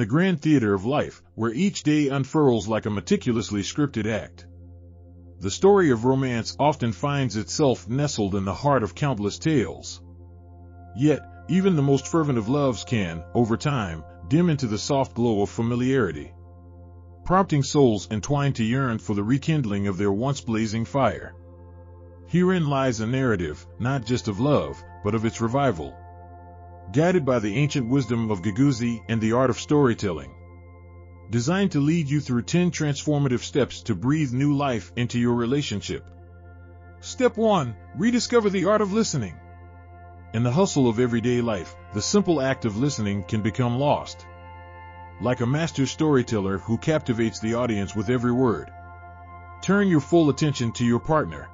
the grand theater of life, where each day unfurls like a meticulously scripted act. The story of romance often finds itself nestled in the heart of countless tales. Yet, even the most fervent of loves can, over time, dim into the soft glow of familiarity, prompting souls entwined to yearn for the rekindling of their once blazing fire. Herein lies a narrative, not just of love, but of its revival, guided by the ancient wisdom of Guiguzi and the art of storytelling, designed to lead you through 10 transformative steps to breathe new life into your relationship. Step 1. Rediscover the art of listening. In the hustle of everyday life, the simple act of listening can become lost. Like a master storyteller who captivates the audience with every word, turn your full attention to your partner.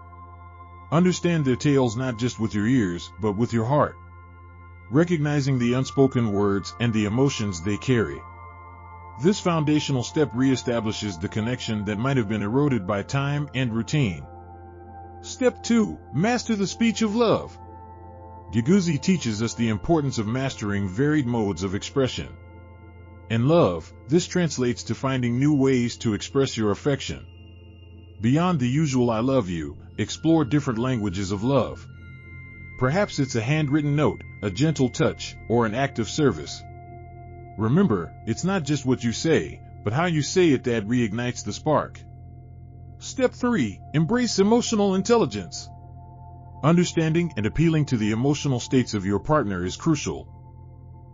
Understand their tales not just with your ears, but with your heart, recognizing the unspoken words and the emotions they carry. This foundational step reestablishes the connection that might have been eroded by time and routine. Step 2. Master the speech of love. Guiguzi teaches us the importance of mastering varied modes of expression. In love, this translates to finding new ways to express your affection. Beyond the usual "I love you," explore different languages of love. Perhaps it's a handwritten note, a gentle touch, or an act of service. Remember, it's not just what you say, but how you say it that reignites the spark. Step 3. Embrace emotional intelligence. Understanding and appealing to the emotional states of your partner is crucial.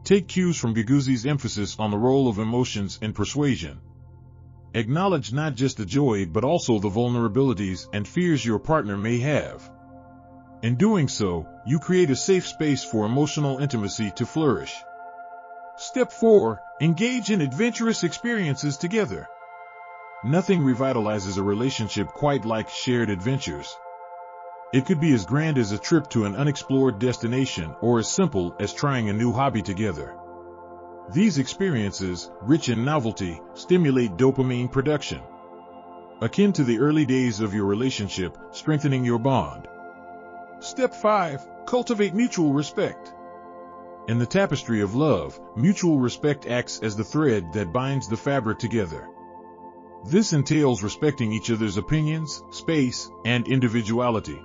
Take cues from Guiguzi's emphasis on the role of emotions in persuasion. Acknowledge not just the joy but also the vulnerabilities and fears your partner may have. In doing so, you create a safe space for emotional intimacy to flourish. Step 4. Engage in adventurous experiences together. Nothing revitalizes a relationship quite like shared adventures. It could be as grand as a trip to an unexplored destination or as simple as trying a new hobby together. These experiences, rich in novelty, stimulate dopamine production, akin to the early days of your relationship, strengthening your bond. Step 5. Cultivate mutual respect. In the tapestry of love, mutual respect acts as the thread that binds the fabric together. This entails respecting each other's opinions, space, and individuality.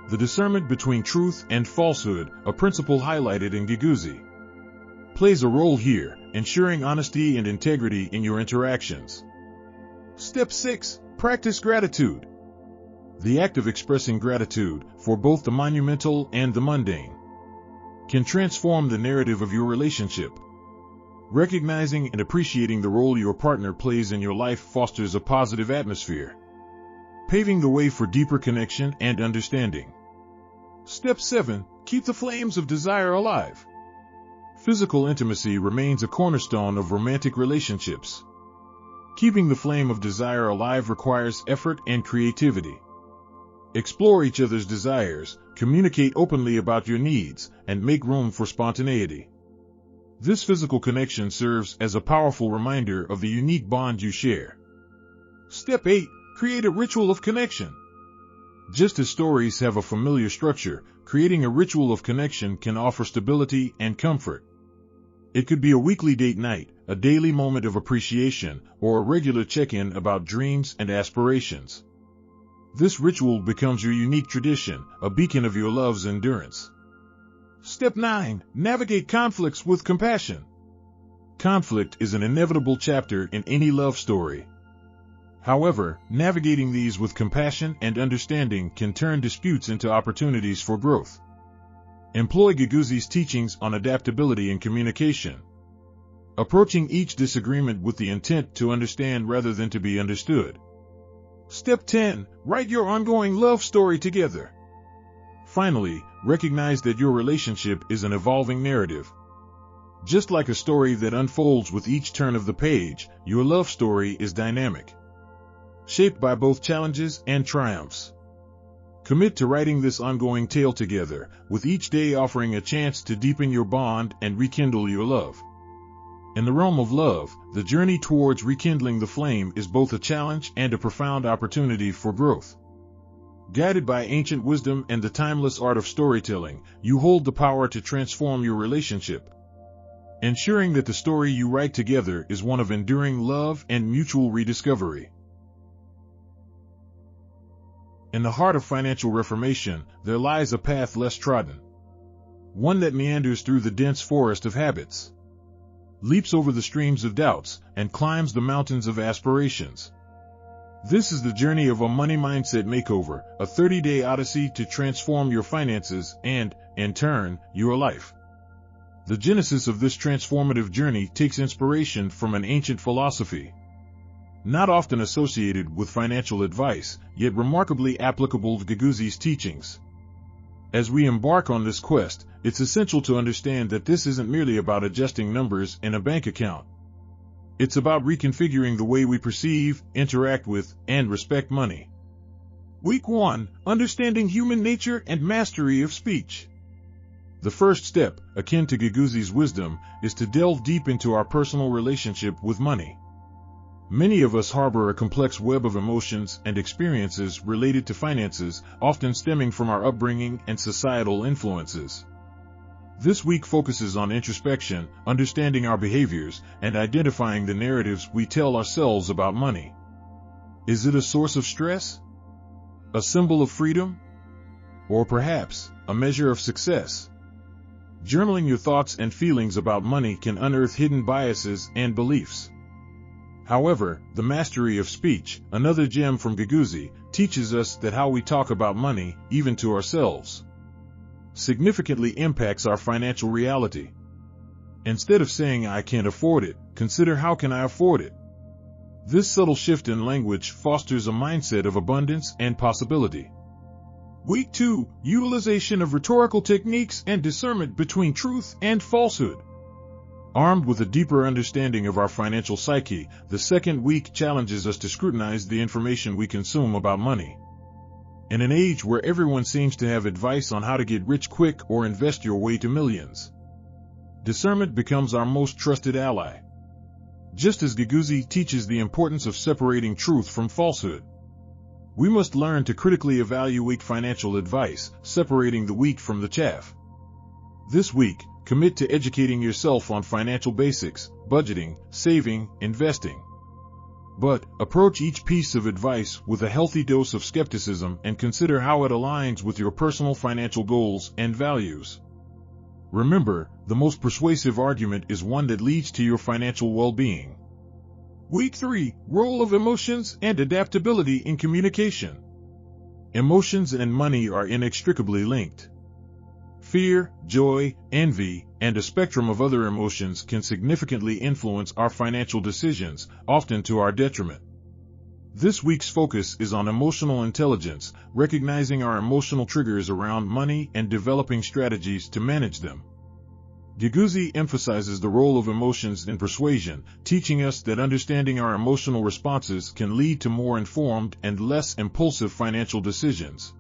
The discernment between truth and falsehood, a principle highlighted in Guiguzi, plays a role here, ensuring honesty and integrity in your interactions. Step 6. Practice gratitude. The act of expressing gratitude, for both the monumental and the mundane, can transform the narrative of your relationship. Recognizing and appreciating the role your partner plays in your life fosters a positive atmosphere, paving the way for deeper connection and understanding. Step 7. Keep the flames of desire alive. Physical intimacy remains a cornerstone of romantic relationships. Keeping the flame of desire alive requires effort and creativity. Explore each other's desires, communicate openly about your needs, and make room for spontaneity. This physical connection serves as a powerful reminder of the unique bond you share. Step 8. Create a ritual of connection. Just as stories have a familiar structure, creating a ritual of connection can offer stability and comfort. It could be a weekly date night, a daily moment of appreciation, or a regular check-in about dreams and aspirations. This ritual becomes your unique tradition, a beacon of your love's endurance. Step 9. Navigate conflicts with compassion. Conflict is an inevitable chapter in any love story. However, navigating these with compassion and understanding can turn disputes into opportunities for growth. Employ Guiguzi's teachings on adaptability and communication, approaching each disagreement with the intent to understand rather than to be understood. Step 10. Write your ongoing love story together. Finally, recognize that your relationship is an evolving narrative. Just like a story that unfolds with each turn of the page, your love story is dynamic, shaped by both challenges and triumphs. Commit to writing this ongoing tale together, with each day offering a chance to deepen your bond and rekindle your love. In the realm of love, the journey towards rekindling the flame is both a challenge and a profound opportunity for growth. Guided by ancient wisdom and the timeless art of storytelling, you hold the power to transform your relationship. ensuring that the story you write together is one of enduring love and mutual rediscovery. In the heart of financial reformation, there lies a path less trodden. One that meanders through the dense forest of habits, leaps over the streams of doubts, and climbs the mountains of aspirations. This is the journey of a money mindset makeover, a 30-day odyssey to transform your finances and, in turn, your life. The genesis of this transformative journey takes inspiration from an ancient philosophy, not often associated with financial advice, yet remarkably applicable to Guiguzi's teachings. As we embark on this quest, it's essential to understand that this isn't merely about adjusting numbers in a bank account. It's about reconfiguring the way we perceive, interact with, and respect money. Week 1: Understanding Human Nature and Mastery of Speech. The first step, akin to Guiguzi's wisdom, is to delve deep into our personal relationship with money. Many of us harbor a complex web of emotions and experiences related to finances, often stemming from our upbringing and societal influences. This week focuses on introspection, understanding our behaviors, and identifying the narratives we tell ourselves about money. Is it a source of stress? A symbol of freedom? Or perhaps, a measure of success? Journaling your thoughts and feelings about money can unearth hidden biases and beliefs. However, the mastery of speech, another gem from Guiguzi, teaches us that how we talk about money, even to ourselves, significantly impacts our financial reality. Instead of saying "I can't afford it," consider "How can I afford it?" This subtle shift in language fosters a mindset of abundance and possibility. Week 2: Utilization of rhetorical techniques and discernment between truth and falsehood. Armed with a deeper understanding of our financial psyche, the second week challenges us to scrutinize the information we consume about money. In an age where everyone seems to have advice on how to get rich quick or invest your way to millions, discernment becomes our most trusted ally. Just as Guiguzi teaches the importance of separating truth from falsehood, we must learn to critically evaluate financial advice, separating the wheat from the chaff. This week, commit to educating yourself on financial basics, budgeting, saving, investing. But approach each piece of advice with a healthy dose of skepticism and consider how it aligns with your personal financial goals and values. Remember, the most persuasive argument is one that leads to your financial well-being. Week 3: Role of emotions and adaptability in communication. Emotions and money are inextricably linked. Fear, joy, envy, and a spectrum of other emotions can significantly influence our financial decisions, often to our detriment. This week's focus is on emotional intelligence, recognizing our emotional triggers around money and developing strategies to manage them. Guiguzi emphasizes the role of emotions in persuasion, teaching us that understanding our emotional responses can lead to more informed and less impulsive financial decisions.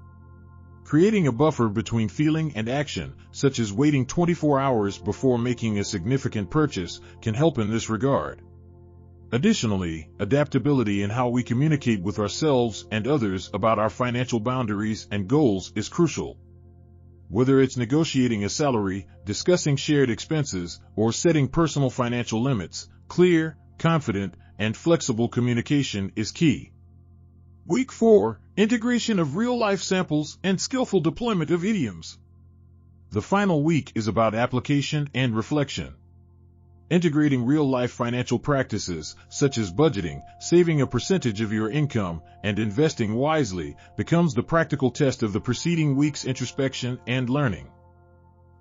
Creating a buffer between feeling and action, such as waiting 24 hours before making a significant purchase, can help in this regard. Additionally, adaptability in how we communicate with ourselves and others about our financial boundaries and goals is crucial. Whether it's negotiating a salary, discussing shared expenses, or setting personal financial limits, clear, confident, and flexible communication is key. Week 4: Integration of real-life samples and skillful deployment of idioms. The final week is about application and reflection. Integrating real-life financial practices, such as budgeting, saving a percentage of your income, and investing wisely, becomes the practical test of the preceding week's introspection and learning.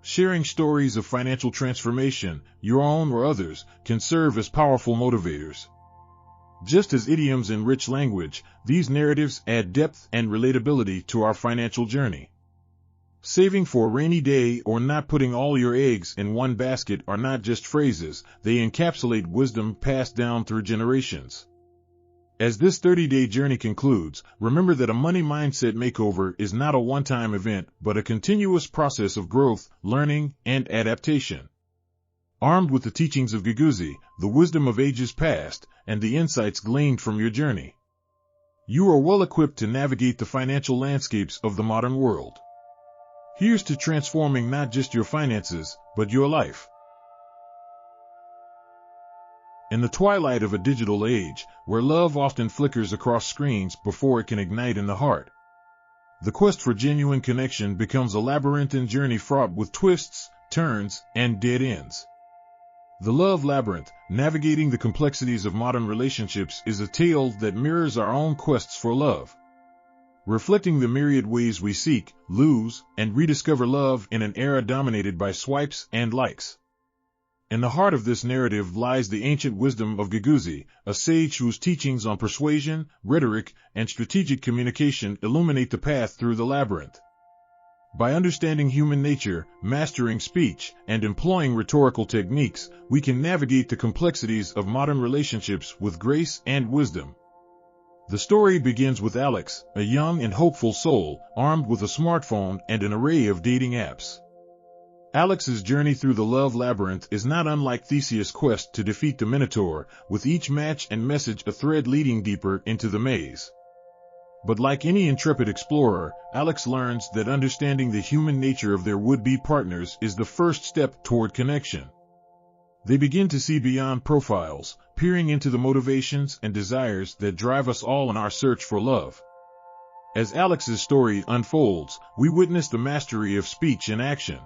Sharing stories of financial transformation, your own or others, can serve as powerful motivators. Just as idioms enrich language, these narratives add depth and relatability to our financial journey. Saving for a rainy day or not putting all your eggs in one basket are not just phrases, they encapsulate wisdom passed down through generations. As this 30-day journey concludes, remember that a money mindset makeover is not a one-time event, but a continuous process of growth, learning, and adaptation. Armed with the teachings of Guiguzi, the wisdom of ages past, and the insights gleaned from your journey, you are well equipped to navigate the financial landscapes of the modern world. Here's to transforming not just your finances, but your life. In the twilight of a digital age, where love often flickers across screens before it can ignite in the heart, the quest for genuine connection becomes a labyrinthine journey fraught with twists, turns, and dead ends. The Love Labyrinth, navigating the complexities of modern relationships, is a tale that mirrors our own quests for love, reflecting the myriad ways we seek, lose, and rediscover love in an era dominated by swipes and likes. In the heart of this narrative lies the ancient wisdom of Guiguzi, a sage whose teachings on persuasion, rhetoric, and strategic communication illuminate the path through the labyrinth. By understanding human nature, mastering speech, and employing rhetorical techniques, we can navigate the complexities of modern relationships with grace and wisdom. The story begins with Alex, a young and hopeful soul, armed with a smartphone and an array of dating apps. Alex's journey through the love labyrinth is not unlike Theseus' quest to defeat the Minotaur, with each match and message a thread leading deeper into the maze. But like any intrepid explorer, Alex learns that understanding the human nature of their would-be partners is the first step toward connection. They begin to see beyond profiles, peering into the motivations and desires that drive us all in our search for love. As Alex's story unfolds, we witness the mastery of speech in action.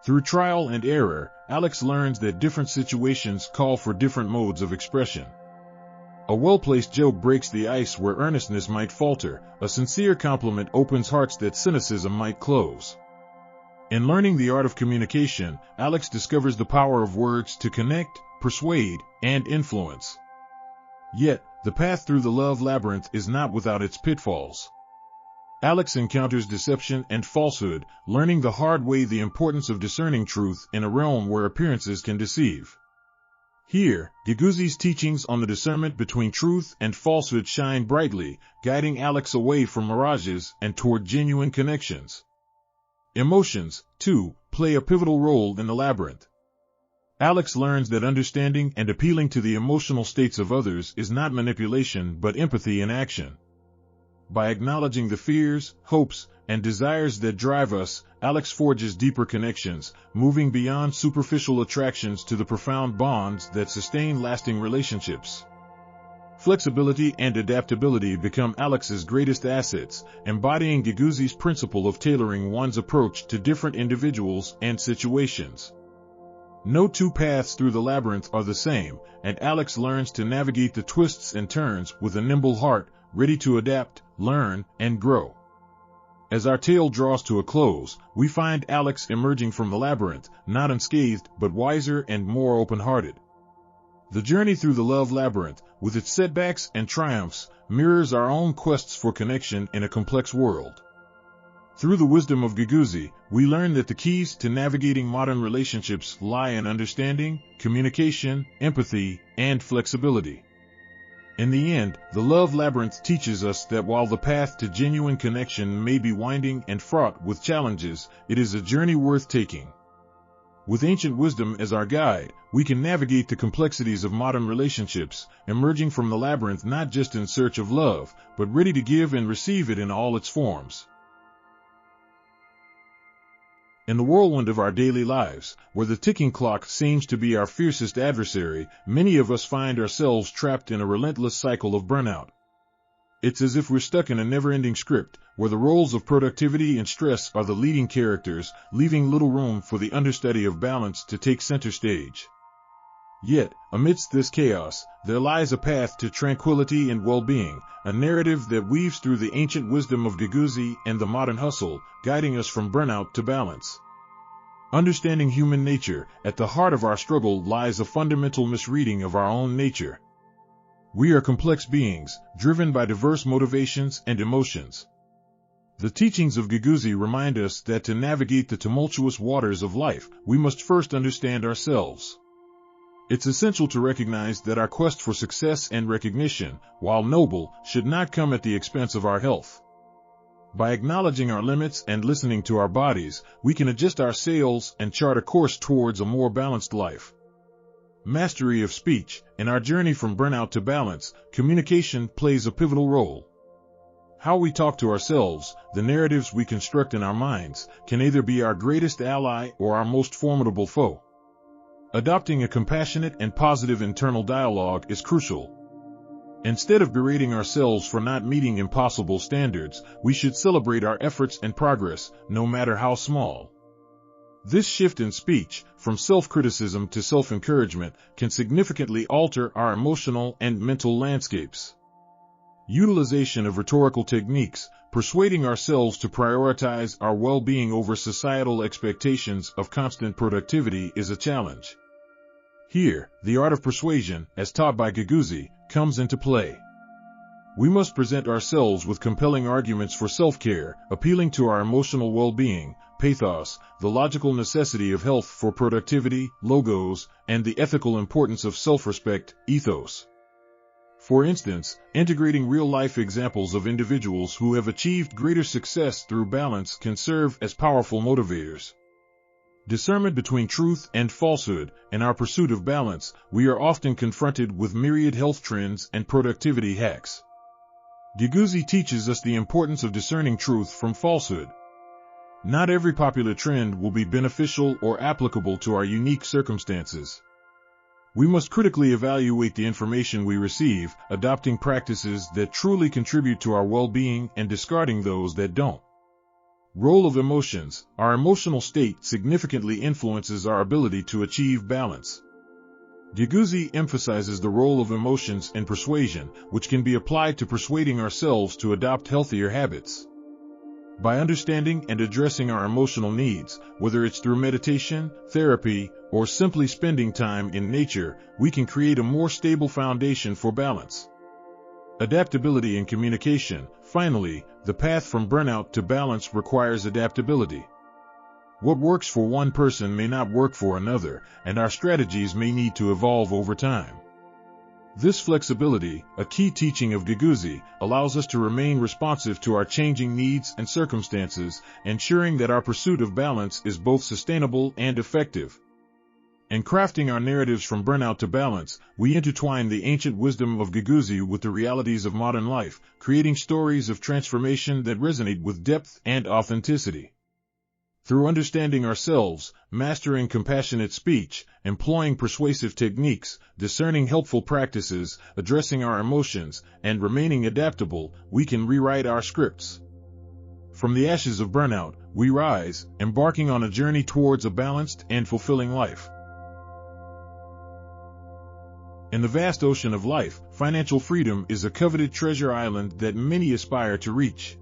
Through trial and error, Alex learns that different situations call for different modes of expression. A well-placed joke breaks the ice where earnestness might falter, a sincere compliment opens hearts that cynicism might close. In learning the art of communication, Alex discovers the power of words to connect, persuade, and influence. Yet, the path through the love labyrinth is not without its pitfalls. Alex encounters deception and falsehood, learning the hard way the importance of discerning truth in a realm where appearances can deceive. Here, Guiguzi's teachings on the discernment between truth and falsehood shine brightly, guiding Alex away from mirages and toward genuine connections. Emotions, too, play a pivotal role in the labyrinth. Alex learns that understanding and appealing to the emotional states of others is not manipulation but empathy in action. By acknowledging the fears, hopes, and desires that drive us, Alex forges deeper connections, moving beyond superficial attractions to the profound bonds that sustain lasting relationships. Flexibility and adaptability become Alex's greatest assets, embodying Guiguzi's principle of tailoring one's approach to different individuals and situations. No two paths through the labyrinth are the same, and Alex learns to navigate the twists and turns with a nimble heart, ready to adapt, learn, and grow. As our tale draws to a close, we find Alex emerging from the labyrinth, not unscathed, but wiser and more open-hearted. The journey through the love labyrinth, with its setbacks and triumphs, mirrors our own quests for connection in a complex world. Through the wisdom of Guiguzi, we learn that the keys to navigating modern relationships lie in understanding, communication, empathy, and flexibility. In the end, the love labyrinth teaches us that while the path to genuine connection may be winding and fraught with challenges, it is a journey worth taking. With ancient wisdom as our guide, we can navigate the complexities of modern relationships, emerging from the labyrinth not just in search of love, but ready to give and receive it in all its forms. In the whirlwind of our daily lives, where the ticking clock seems to be our fiercest adversary, many of us find ourselves trapped in a relentless cycle of burnout. It's as if we're stuck in a never-ending script, where the roles of productivity and stress are the leading characters, leaving little room for the understudy of balance to take center stage. Yet, amidst this chaos, there lies a path to tranquility and well-being, a narrative that weaves through the ancient wisdom of Guiguzi and the modern hustle, guiding us from burnout to balance. Understanding human nature, at the heart of our struggle lies a fundamental misreading of our own nature. We are complex beings, driven by diverse motivations and emotions. The teachings of Guiguzi remind us that to navigate the tumultuous waters of life, we must first understand ourselves. It's essential to recognize that our quest for success and recognition, while noble, should not come at the expense of our health. By acknowledging our limits and listening to our bodies, we can adjust our sails and chart a course towards a more balanced life. Mastery of speech. In our journey from burnout to balance, communication plays a pivotal role. How we talk to ourselves, the narratives we construct in our minds, can either be our greatest ally or our most formidable foe. Adopting a compassionate and positive internal dialogue is crucial. Instead of berating ourselves for not meeting impossible standards, we should celebrate our efforts and progress, no matter how small. This shift in speech, from self-criticism to self-encouragement, can significantly alter our emotional and mental landscapes. Utilization of rhetorical techniques, persuading ourselves to prioritize our well-being over societal expectations of constant productivity, is a challenge. Here, the art of persuasion, as taught by Guiguzi, comes into play. We must present ourselves with compelling arguments for self-care, appealing to our emotional well-being, pathos, the logical necessity of health for productivity, logos, and the ethical importance of self-respect, ethos. For instance, integrating real-life examples of individuals who have achieved greater success through balance can serve as powerful motivators. Discernment between truth and falsehood. In our pursuit of balance, we are often confronted with myriad health trends and productivity hacks. Guiguzi teaches us the importance of discerning truth from falsehood. Not every popular trend will be beneficial or applicable to our unique circumstances. We must critically evaluate the information we receive, adopting practices that truly contribute to our well-being and discarding those that don't. Role of emotions. Our emotional state significantly influences our ability to achieve balance. Guiguzi emphasizes the role of emotions in persuasion, which can be applied to persuading ourselves to adopt healthier habits. By understanding and addressing our emotional needs, whether it's through meditation, therapy, or simply spending time in nature, we can create a more stable foundation for balance. Adaptability in communication. Finally, the path from burnout to balance requires adaptability. What works for one person may not work for another, and our strategies may need to evolve over time. This flexibility, a key teaching of Guiguzi, allows us to remain responsive to our changing needs and circumstances, ensuring that our pursuit of balance is both sustainable and effective. In crafting our narratives from burnout to balance, we intertwine the ancient wisdom of Guiguzi with the realities of modern life, creating stories of transformation that resonate with depth and authenticity. Through understanding ourselves, mastering compassionate speech, employing persuasive techniques, discerning helpful practices, addressing our emotions, and remaining adaptable, we can rewrite our scripts. From the ashes of burnout, we rise, embarking on a journey towards a balanced and fulfilling life. In the vast ocean of life, financial freedom is a coveted treasure island that many aspire to reach.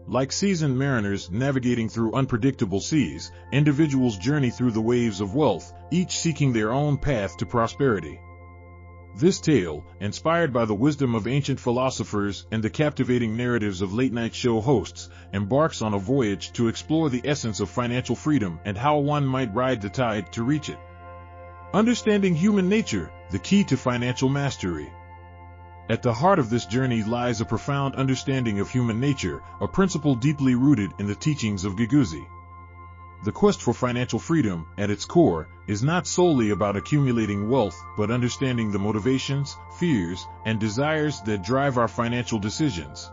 Like seasoned mariners navigating through unpredictable seas, individuals journey through the waves of wealth, each seeking their own path to prosperity. This tale, inspired by the wisdom of ancient philosophers and the captivating narratives of late-night show hosts, embarks on a voyage to explore the essence of financial freedom and how one might ride the tide to reach it. Understanding human nature, the key to financial mastery. At the heart of this journey lies a profound understanding of human nature, a principle deeply rooted in the teachings of Guiguzi. The quest for financial freedom, at its core, is not solely about accumulating wealth, but understanding the motivations, fears, and desires that drive our financial decisions.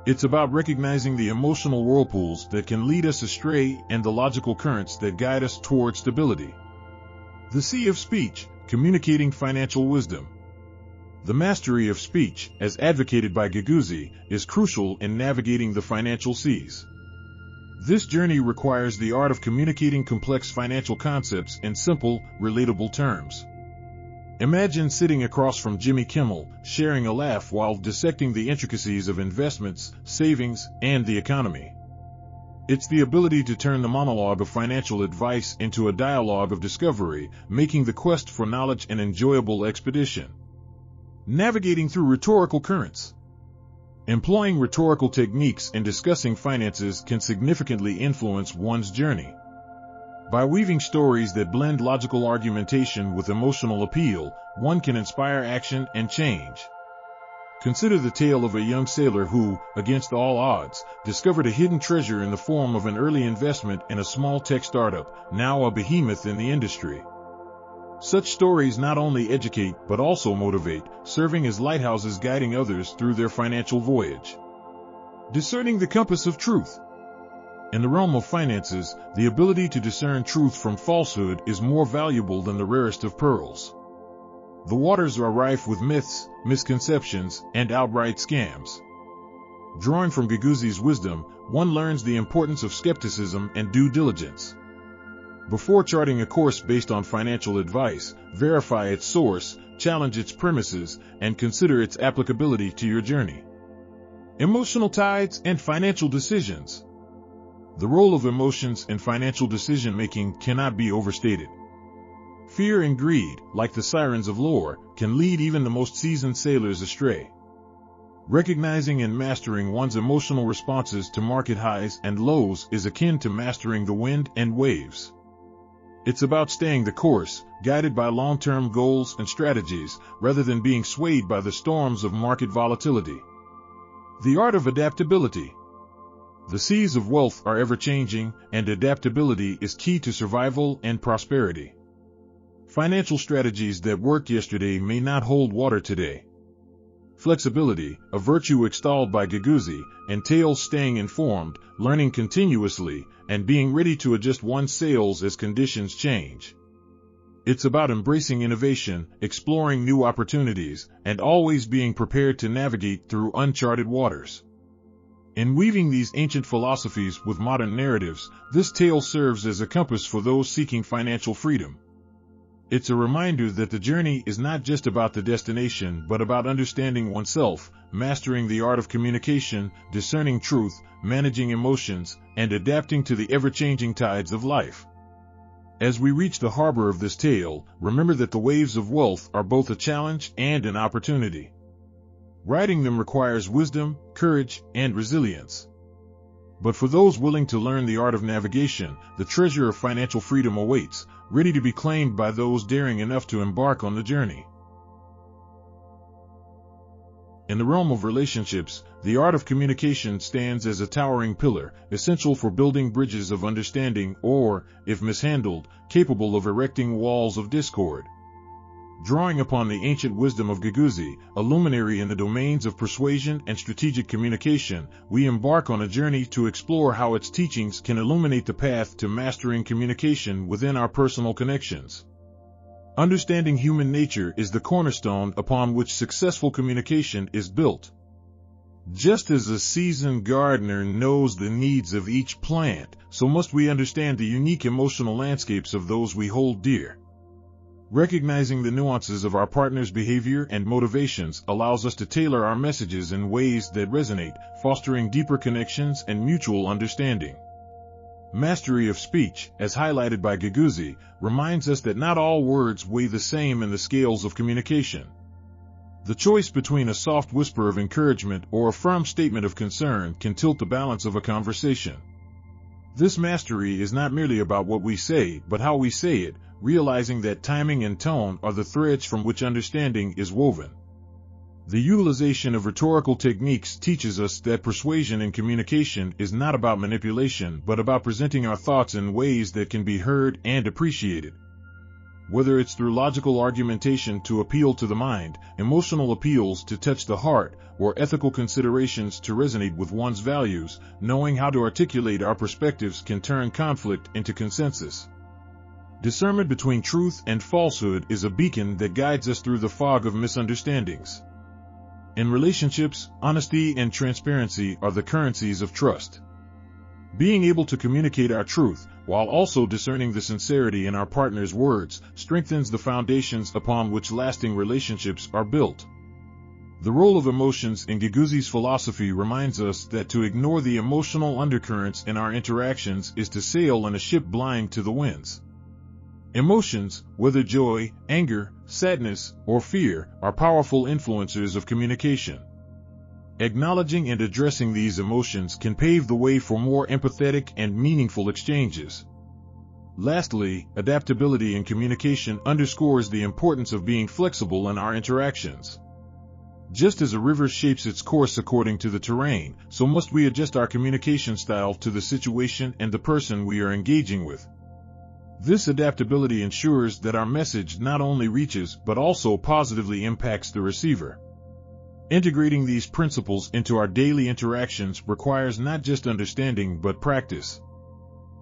It's about recognizing the emotional whirlpools that can lead us astray and the logical currents that guide us toward stability. The Sea of Speech, communicating financial wisdom. The mastery of speech, as advocated by Guiguzi, is crucial in navigating the financial seas. This journey requires the art of communicating complex financial concepts in simple, relatable terms. Imagine sitting across from Jimmy Kimmel, sharing a laugh while dissecting the intricacies of investments, savings, and the economy. It's the ability to turn the monologue of financial advice into a dialogue of discovery, making the quest for knowledge an enjoyable expedition. Navigating through rhetorical currents. Employing rhetorical techniques in discussing finances can significantly influence one's journey. By weaving stories that blend logical argumentation with emotional appeal, one can inspire action and change. Consider the tale of a young sailor who, against all odds, discovered a hidden treasure in the form of an early investment in a small tech startup, now a behemoth in the industry. Such stories not only educate but also motivate, serving as lighthouses guiding others through their financial voyage. Discerning the compass of truth. In the realm of finances, the ability to discern truth from falsehood is more valuable than the rarest of pearls. The waters are rife with myths, misconceptions, and outright scams. Drawing from Guiguzi's wisdom, one learns the importance of skepticism and due diligence. Before charting a course based on financial advice, verify its source, challenge its premises, and consider its applicability to your journey. Emotional tides and financial decisions. The role of emotions in financial decision-making cannot be overstated. Fear and greed, like the sirens of lore, can lead even the most seasoned sailors astray. Recognizing and mastering one's emotional responses to market highs and lows is akin to mastering the wind and waves. It's about staying the course, guided by long-term goals and strategies, rather than being swayed by the storms of market volatility. The art of adaptability. The seas of wealth are ever-changing, and adaptability is key to survival and prosperity. Financial strategies that worked yesterday may not hold water today. Flexibility, a virtue extolled by Guiguzi, entails staying informed, learning continuously, and being ready to adjust one's sails as conditions change. It's about embracing innovation, exploring new opportunities, and always being prepared to navigate through uncharted waters. In weaving these ancient philosophies with modern narratives, this tale serves as a compass for those seeking financial freedom. It's a reminder that the journey is not just about the destination, but about understanding oneself, mastering the art of communication, discerning truth, managing emotions, and adapting to the ever-changing tides of life. As we reach the harbor of this tale, remember that the waves of wealth are both a challenge and an opportunity. Riding them requires wisdom, courage, and resilience. But for those willing to learn the art of navigation, the treasure of financial freedom awaits, ready to be claimed by those daring enough to embark on the journey. In the realm of relationships, the art of communication stands as a towering pillar, essential for building bridges of understanding or, if mishandled, capable of erecting walls of discord. Drawing upon the ancient wisdom of Guiguzi, a luminary in the domains of persuasion and strategic communication, we embark on a journey to explore how its teachings can illuminate the path to mastering communication within our personal connections. Understanding human nature is the cornerstone upon which successful communication is built. Just as a seasoned gardener knows the needs of each plant, so must we understand the unique emotional landscapes of those we hold dear. Recognizing the nuances of our partner's behavior and motivations allows us to tailor our messages in ways that resonate, fostering deeper connections and mutual understanding. Mastery of speech, as highlighted by Guiguzi, reminds us that not all words weigh the same in the scales of communication. The choice between a soft whisper of encouragement or a firm statement of concern can tilt the balance of a conversation. This mastery is not merely about what we say, but how we say it, realizing that timing and tone are the threads from which understanding is woven. The utilization of rhetorical techniques teaches us that persuasion in communication is not about manipulation, but about presenting our thoughts in ways that can be heard and appreciated. Whether it's through logical argumentation to appeal to the mind, emotional appeals to touch the heart, or ethical considerations to resonate with one's values, knowing how to articulate our perspectives can turn conflict into consensus. Discernment between truth and falsehood is a beacon that guides us through the fog of misunderstandings. In relationships, honesty and transparency are the currencies of trust. Being able to communicate our truth, while also discerning the sincerity in our partner's words, strengthens the foundations upon which lasting relationships are built. The role of emotions in Guiguzi's philosophy reminds us that to ignore the emotional undercurrents in our interactions is to sail in a ship blind to the winds. Emotions, whether joy, anger, sadness, or fear, are powerful influencers of communication. Acknowledging and addressing these emotions can pave the way for more empathetic and meaningful exchanges. Lastly, adaptability in communication underscores the importance of being flexible in our interactions. Just as a river shapes its course according to the terrain, so must we adjust our communication style to the situation and the person we are engaging with. This adaptability ensures that our message not only reaches but also positively impacts the receiver. Integrating these principles into our daily interactions requires not just understanding but practice.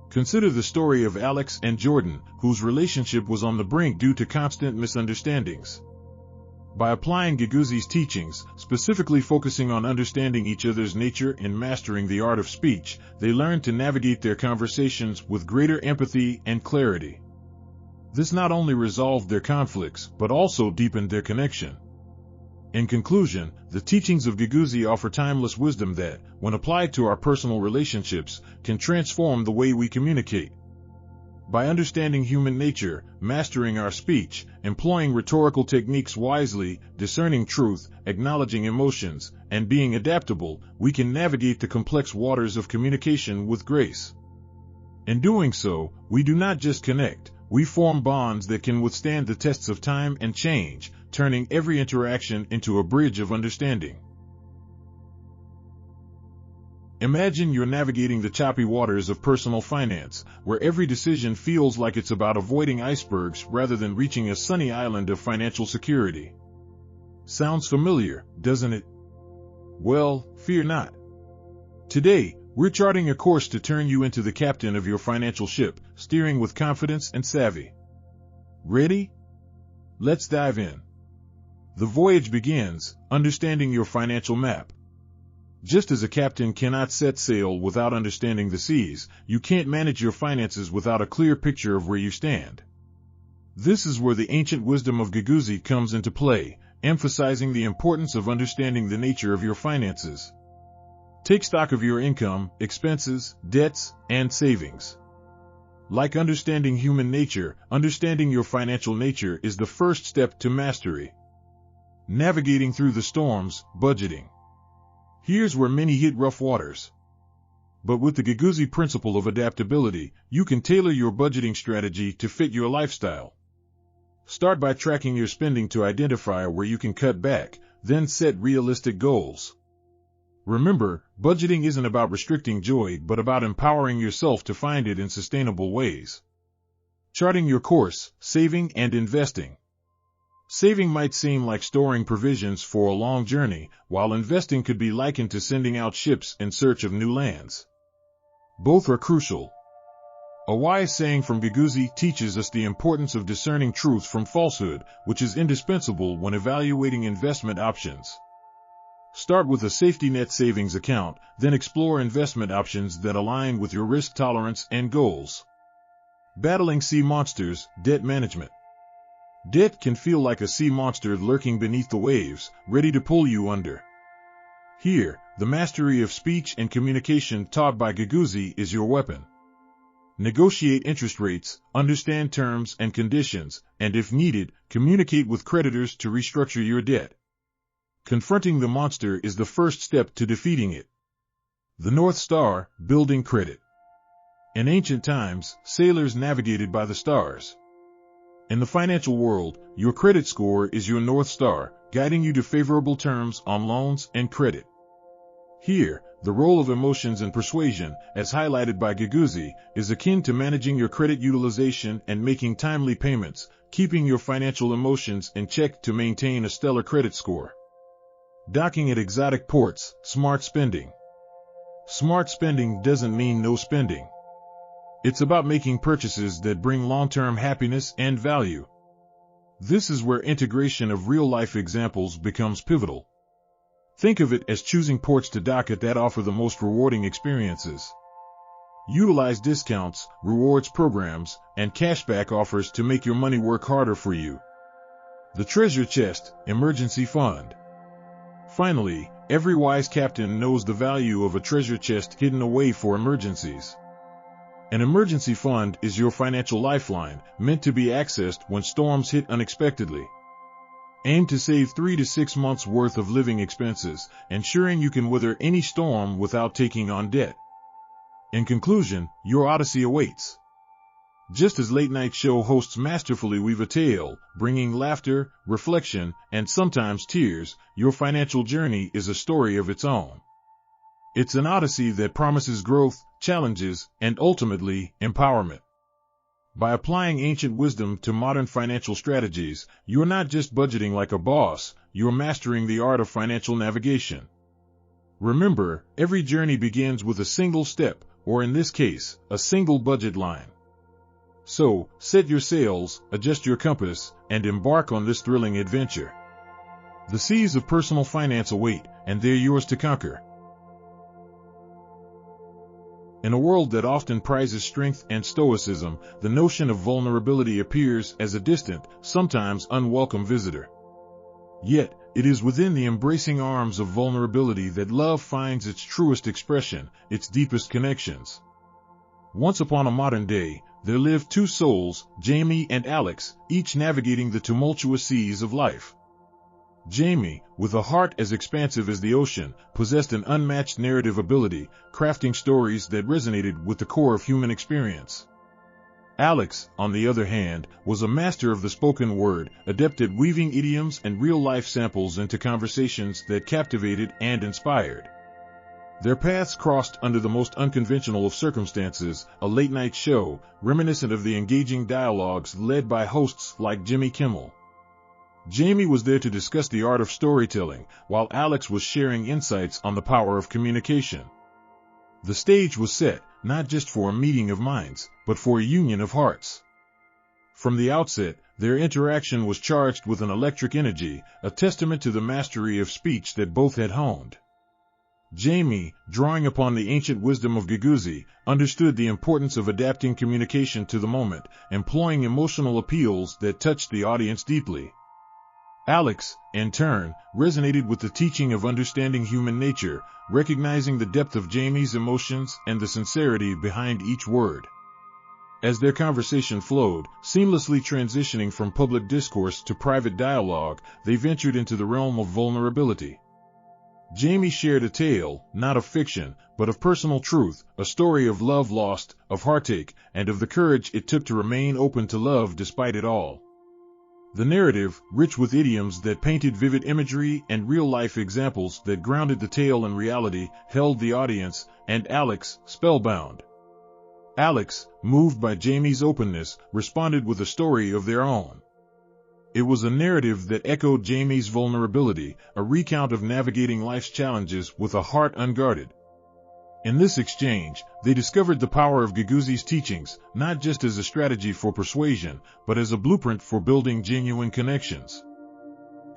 Consider the story of Alex and Jordan, whose relationship was on the brink due to constant misunderstandings. By applying Guiguzi's teachings, specifically focusing on understanding each other's nature and mastering the art of speech, they learned to navigate their conversations with greater empathy and clarity. This not only resolved their conflicts, but also deepened their connection. In conclusion, the teachings of Guiguzi offer timeless wisdom that, when applied to our personal relationships, can transform the way we communicate. By understanding human nature, mastering our speech, employing rhetorical techniques wisely, discerning truth, acknowledging emotions, and being adaptable, we can navigate the complex waters of communication with grace. In doing so, we do not just connect, we form bonds that can withstand the tests of time and change, turning every interaction into a bridge of understanding. Imagine you're navigating the choppy waters of personal finance, where every decision feels like it's about avoiding icebergs rather than reaching a sunny island of financial security. Sounds familiar, doesn't it? Well, fear not. Today, we're charting a course to turn you into the captain of your financial ship, steering with confidence and savvy. Ready? Let's dive in. The voyage begins, understanding your financial map. Just as a captain cannot set sail without understanding the seas, you can't manage your finances without a clear picture of where you stand. This is where the ancient wisdom of Guiguzi comes into play, emphasizing the importance of understanding the nature of your finances. Take stock of your income, expenses, debts, and savings. Like understanding human nature, understanding your financial nature is the first step to mastery. Navigating through the storms, budgeting. Here's where many hit rough waters. But with the Guiguzi principle of adaptability, you can tailor your budgeting strategy to fit your lifestyle. Start by tracking your spending to identify where you can cut back, then set realistic goals. Remember, budgeting isn't about restricting joy but about empowering yourself to find it in sustainable ways. Charting your course, saving and investing. Saving might seem like storing provisions for a long journey, while investing could be likened to sending out ships in search of new lands. Both are crucial. A wise saying from Guiguzi teaches us the importance of discerning truth from falsehood, which is indispensable when evaluating investment options. Start with a safety net savings account, then explore investment options that align with your risk tolerance and goals. Battling sea monsters, debt management. Debt can feel like a sea monster lurking beneath the waves, ready to pull you under. Here, the mastery of speech and communication taught by Guiguzi is your weapon. Negotiate interest rates, understand terms and conditions, and if needed, communicate with creditors to restructure your debt. Confronting the monster is the first step to defeating it. The North Star, building credit. In ancient times, sailors navigated by the stars. In the financial world, your credit score is your North Star, guiding you to favorable terms on loans and credit. Here, the role of emotions and persuasion, as highlighted by Guiguzi, is akin to managing your credit utilization and making timely payments, keeping your financial emotions in check to maintain a stellar credit score. Docking at exotic ports, smart spending. Smart spending doesn't mean no spending. It's about making purchases that bring long-term happiness and value. This is where integration of real-life examples becomes pivotal. Think of it as choosing ports to dock at that offer the most rewarding experiences. Utilize discounts, rewards programs, and cashback offers to make your money work harder for you. The treasure chest, emergency fund. Finally, every wise captain knows the value of a treasure chest hidden away for emergencies. An emergency fund is your financial lifeline, meant to be accessed when storms hit unexpectedly. Aim to save 3 to 6 months' worth of living expenses, ensuring you can weather any storm without taking on debt. In conclusion, your odyssey awaits. Just as late-night show hosts masterfully weave a tale, bringing laughter, reflection, and sometimes tears, your financial journey is a story of its own. It's an odyssey that promises growth, challenges, and ultimately, empowerment. By applying ancient wisdom to modern financial strategies, you're not just budgeting like a boss, you're mastering the art of financial navigation. Remember, every journey begins with a single step, or in this case, a single budget line. So, set your sails, adjust your compass, and embark on this thrilling adventure. The seas of personal finance await, and they're yours to conquer. In a world that often prizes strength and stoicism, the notion of vulnerability appears as a distant, sometimes unwelcome visitor. Yet, it is within the embracing arms of vulnerability that love finds its truest expression, its deepest connections. Once upon a modern day, there lived two souls, Jamie and Alex, each navigating the tumultuous seas of life. Jamie, with a heart as expansive as the ocean, possessed an unmatched narrative ability, crafting stories that resonated with the core of human experience. Alex, on the other hand, was a master of the spoken word, adept at weaving idioms and real-life samples into conversations that captivated and inspired. Their paths crossed under the most unconventional of circumstances, a late-night show, reminiscent of the engaging dialogues led by hosts like Jimmy Kimmel. Jamie was there to discuss the art of storytelling, while Alex was sharing insights on the power of communication. The stage was set, not just for a meeting of minds, but for a union of hearts. From the outset, their interaction was charged with an electric energy, a testament to the mastery of speech that both had honed. Jamie, drawing upon the ancient wisdom of Guiguzi, understood the importance of adapting communication to the moment, employing emotional appeals that touched the audience deeply. Alex, in turn, resonated with the teaching of understanding human nature, recognizing the depth of Jamie's emotions and the sincerity behind each word. As their conversation flowed, seamlessly transitioning from public discourse to private dialogue, they ventured into the realm of vulnerability. Jamie shared a tale, not of fiction, but of personal truth, a story of love lost, of heartache, and of the courage it took to remain open to love despite it all. The narrative, rich with idioms that painted vivid imagery and real-life examples that grounded the tale in reality, held the audience, and Alex, spellbound. Alex, moved by Jamie's openness, responded with a story of their own. It was a narrative that echoed Jamie's vulnerability, a recount of navigating life's challenges with a heart unguarded. In this exchange, they discovered the power of Guiguzi's teachings, not just as a strategy for persuasion, but as a blueprint for building genuine connections.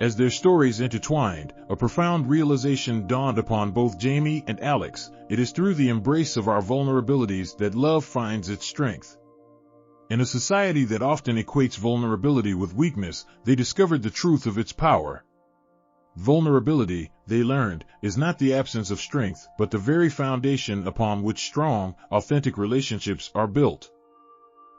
As their stories intertwined, a profound realization dawned upon both Jamie and Alex: it is through the embrace of our vulnerabilities that love finds its strength. In a society that often equates vulnerability with weakness, they discovered the truth of its power. Vulnerability, they learned, is not the absence of strength, but the very foundation upon which strong, authentic relationships are built.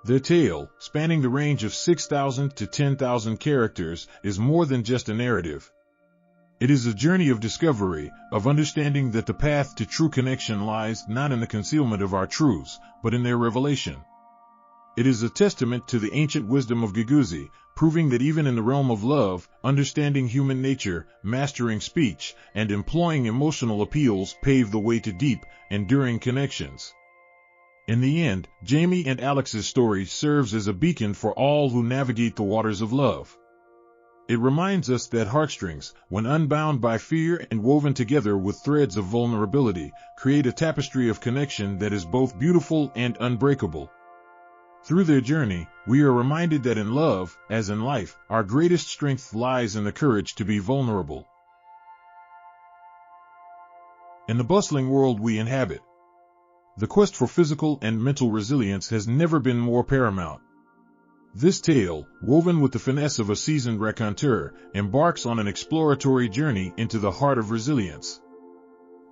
Their tale, spanning the range of 6,000 to 10,000 characters, is more than just a narrative. It is a journey of discovery, of understanding that the path to true connection lies not in the concealment of our truths, but in their revelation. It is a testament to the ancient wisdom of Guiguzi, proving that even in the realm of love, understanding human nature, mastering speech, and employing emotional appeals pave the way to deep, enduring connections. In the end, Jamie and Alex's story serves as a beacon for all who navigate the waters of love. It reminds us that heartstrings, when unbound by fear and woven together with threads of vulnerability, create a tapestry of connection that is both beautiful and unbreakable. Through their journey, we are reminded that in love, as in life, our greatest strength lies in the courage to be vulnerable. In the bustling world we inhabit, the quest for physical and mental resilience has never been more paramount. This tale, woven with the finesse of a seasoned raconteur, embarks on an exploratory journey into the heart of resilience.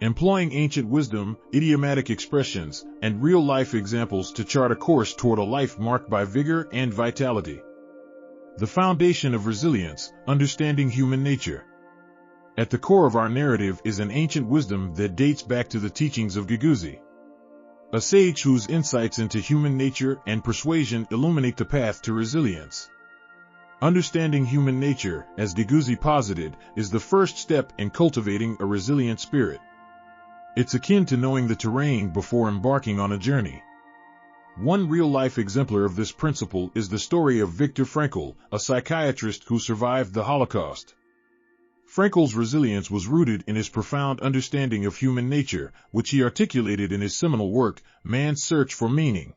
Employing ancient wisdom, idiomatic expressions, and real-life examples to chart a course toward a life marked by vigor and vitality. The foundation of resilience, understanding human nature. At the core of our narrative is an ancient wisdom that dates back to the teachings of Guiguzi, a sage whose insights into human nature and persuasion illuminate the path to resilience. Understanding human nature, as Guiguzi posited, is the first step in cultivating a resilient spirit. It's akin to knowing the terrain before embarking on a journey. One real-life exemplar of this principle is the story of Viktor Frankl, a psychiatrist who survived the Holocaust. Frankel's resilience was rooted in his profound understanding of human nature, which he articulated in his seminal work, Man's Search for Meaning.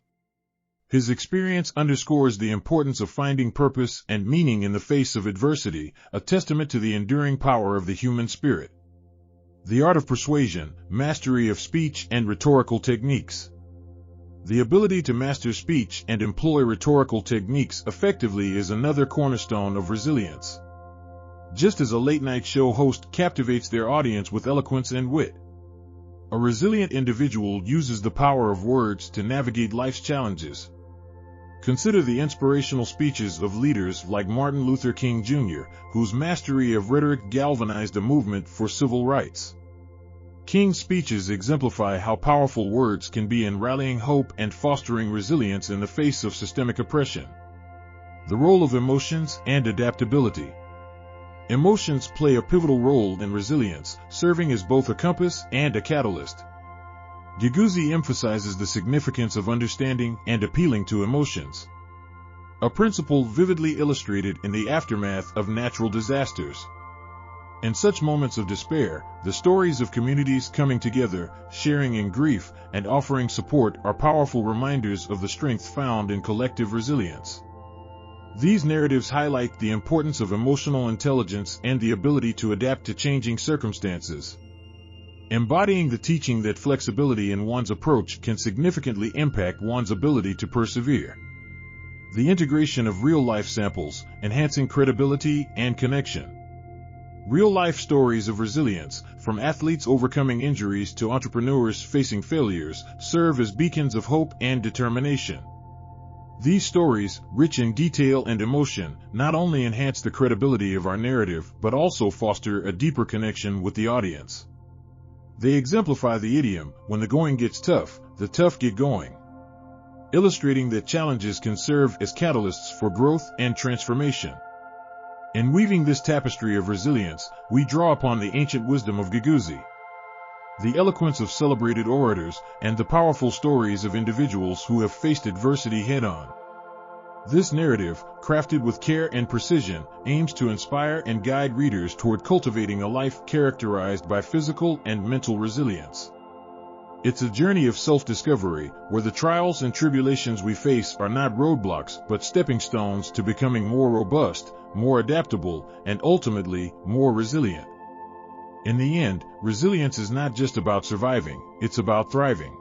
His experience underscores the importance of finding purpose and meaning in the face of adversity, a testament to the enduring power of the human spirit. The art of persuasion, mastery of speech and rhetorical techniques. The ability to master speech and employ rhetorical techniques effectively is another cornerstone of resilience. Just as a late-night show host captivates their audience with eloquence and wit, a resilient individual uses the power of words to navigate life's challenges. Consider the inspirational speeches of leaders like Martin Luther King Jr., whose mastery of rhetoric galvanized a movement for civil rights. King's speeches exemplify how powerful words can be in rallying hope and fostering resilience in the face of systemic oppression. The role of emotions and adaptability. Emotions play a pivotal role in resilience, serving as both a compass and a catalyst. Guiguzi emphasizes the significance of understanding and appealing to emotions, a principle vividly illustrated in the aftermath of natural disasters. In such moments of despair, the stories of communities coming together, sharing in grief, and offering support are powerful reminders of the strength found in collective resilience. These narratives highlight the importance of emotional intelligence and the ability to adapt to changing circumstances, embodying the teaching that flexibility in one's approach can significantly impact one's ability to persevere. The integration of real-life samples, enhancing credibility and connection. Real-life stories of resilience, from athletes overcoming injuries to entrepreneurs facing failures, serve as beacons of hope and determination. These stories, rich in detail and emotion, not only enhance the credibility of our narrative but also foster a deeper connection with the audience. They exemplify the idiom, when the going gets tough, the tough get going, illustrating that challenges can serve as catalysts for growth and transformation. In weaving this tapestry of resilience, we draw upon the ancient wisdom of Guiguzi, the eloquence of celebrated orators, and the powerful stories of individuals who have faced adversity head-on. This narrative, crafted with care and precision, aims to inspire and guide readers toward cultivating a life characterized by physical and mental resilience. It's a journey of self-discovery, where the trials and tribulations we face are not roadblocks but stepping stones to becoming more robust, more adaptable, and ultimately, more resilient. In the end, resilience is not just about surviving, it's about thriving,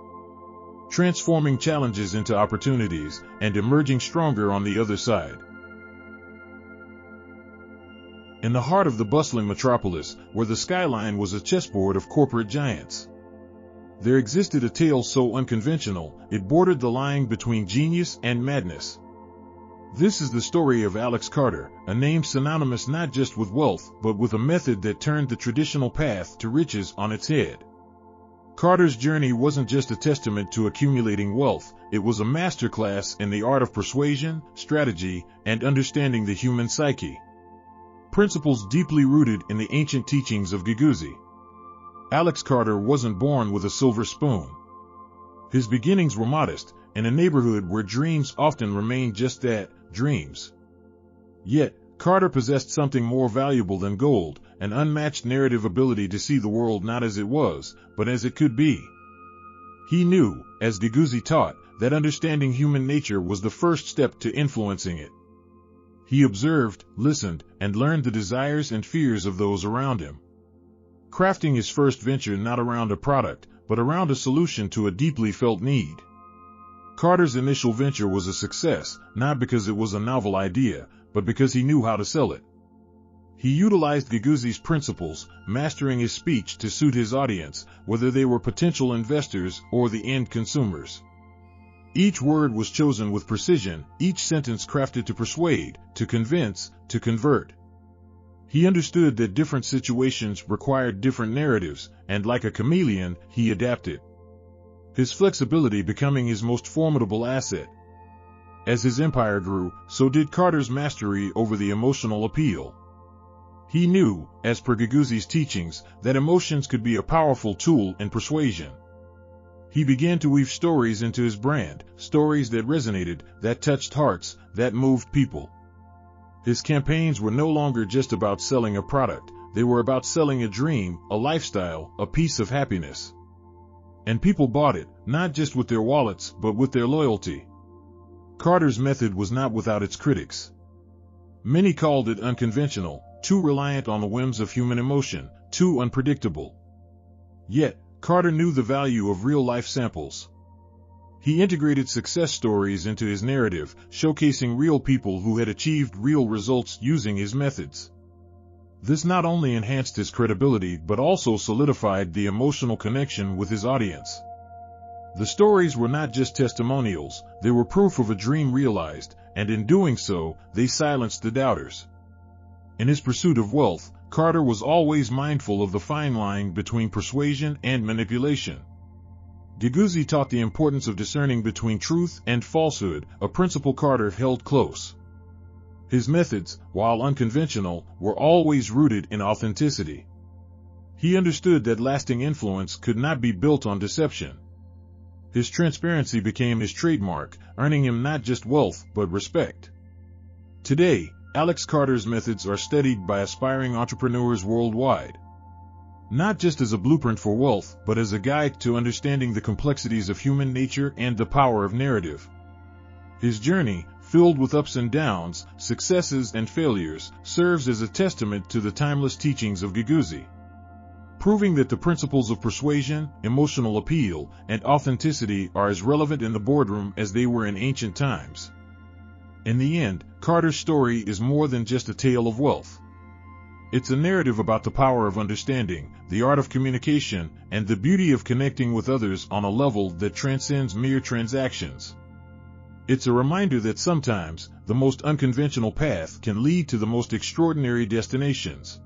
transforming challenges into opportunities, and emerging stronger on the other side. In the heart of the bustling metropolis, where the skyline was a chessboard of corporate giants, there existed a tale so unconventional, it bordered the line between genius and madness. This is the story of Alex Carter, a name synonymous not just with wealth, but with a method that turned the traditional path to riches on its head. Carter's journey wasn't just a testament to accumulating wealth, it was a masterclass in the art of persuasion, strategy, and understanding the human psyche. Principles deeply rooted in the ancient teachings of Guiguzi. Alex Carter wasn't born with a silver spoon. His beginnings were modest, in a neighborhood where dreams often remain just that, dreams. Yet, Carter possessed something more valuable than gold, an unmatched narrative ability to see the world not as it was, but as it could be. He knew, as Guiguzi taught, that understanding human nature was the first step to influencing it. He observed, listened, and learned the desires and fears of those around him, crafting his first venture not around a product, but around a solution to a deeply felt need. Carter's initial venture was a success, not because it was a novel idea, but because he knew how to sell it. He utilized Guiguzi's principles, mastering his speech to suit his audience, whether they were potential investors or the end consumers. Each word was chosen with precision, each sentence crafted to persuade, to convince, to convert. He understood that different situations required different narratives, and like a chameleon, he adapted, his flexibility becoming his most formidable asset. As his empire grew, so did Carter's mastery over the emotional appeal. He knew, as per Guiguzi's teachings, that emotions could be a powerful tool in persuasion. He began to weave stories into his brand, stories that resonated, that touched hearts, that moved people. His campaigns were no longer just about selling a product, they were about selling a dream, a lifestyle, a piece of happiness. And people bought it, not just with their wallets, but with their loyalty. Carter's method was not without its critics. Many called it unconventional, too reliant on the whims of human emotion, too unpredictable. Yet, Carter knew the value of real-life samples. He integrated success stories into his narrative, showcasing real people who had achieved real results using his methods. This not only enhanced his credibility but also solidified the emotional connection with his audience. The stories were not just testimonials, they were proof of a dream realized, and in doing so, they silenced the doubters. In his pursuit of wealth, Carter was always mindful of the fine line between persuasion and manipulation. Guiguzi taught the importance of discerning between truth and falsehood, a principle Carter held close. His methods, while unconventional, were always rooted in authenticity. He understood that lasting influence could not be built on deception. His transparency became his trademark, earning him not just wealth but respect. Today, Alex Carter's methods are studied by aspiring entrepreneurs worldwide. Not just as a blueprint for wealth, but as a guide to understanding the complexities of human nature and the power of narrative. His journey, filled with ups and downs, successes and failures, serves as a testament to the timeless teachings of Guiguzi, proving that the principles of persuasion, emotional appeal, and authenticity are as relevant in the boardroom as they were in ancient times. In the end, Carter's story is more than just a tale of wealth. It's a narrative about the power of understanding, the art of communication, and the beauty of connecting with others on a level that transcends mere transactions. It's a reminder that sometimes, the most unconventional path can lead to the most extraordinary destinations.